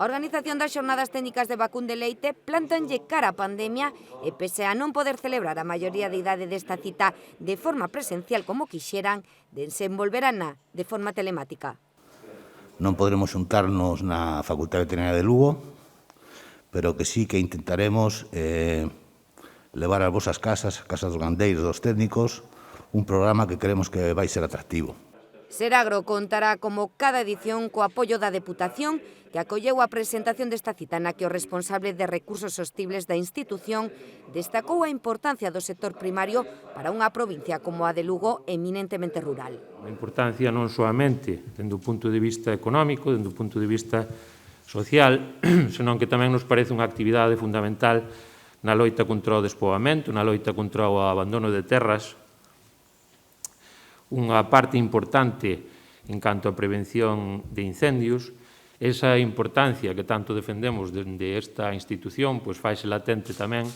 A organización das xornadas técnicas de vacún de leite plantanlle cara á pandemia e pese a non poder celebrar a maioría de idade desta cita de forma presencial como quixeran, desenvolverana de forma telemática. Non podremos xuntarnos na Facultade Veterinaria de Lugo, pero que sí que intentaremos levar ás vosas casas dos gandeiros, dos técnicos, un programa que creemos que vai ser atractivo. Seragro contará como cada edición co apoio da Deputación que acolleu a presentación desta cita na que o responsable de recursos sostibles da institución destacou a importancia do sector primario para unha provincia como a de Lugo eminentemente rural. A importancia non soamente dende o punto de vista económico, dende o punto de vista social, senón que tamén nos parece unha actividade fundamental na loita contra o despoboamento, na loita contra o abandono de terras, unha parte importante en canto á prevención de incendios. Esa importancia que tanto defendemos dende esta institución pois faise latente tamén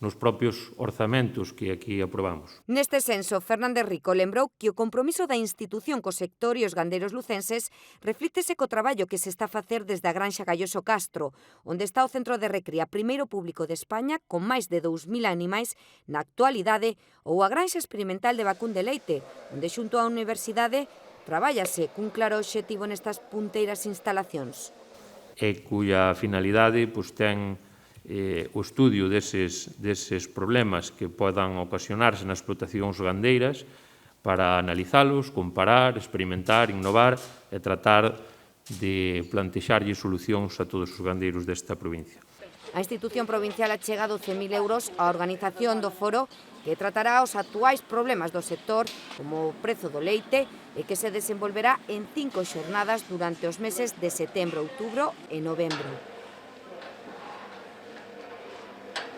nos propios orzamentos que aquí aprobamos. Neste senso, Fernández Rico lembrou que o compromiso da institución co sector e os gandeiros lucenses reflítese co traballo que se está a facer desde a Granxa Galloso Castro, onde está o centro de recría primeiro público de España con máis de 2.000 animais na actualidade, ou a Granxa Experimental de Vacún de Leite, onde xunto á universidade trabállase cun claro obxectivo nestas punteiras instalacións. E cuya finalidade pois, ten o estudio deses problemas que podan ocasionarse nas explotacións gandeiras para analizalos, comparar, experimentar, innovar e tratar de plantexarlle solucións a todos os gandeiros desta provincia. A institución provincial achega 12.000 euros á organización do foro que tratará os actuais problemas do sector, como o prezo do leite, e que se desenvolverá en 5 xornadas durante os meses de setembro, outubro e novembro.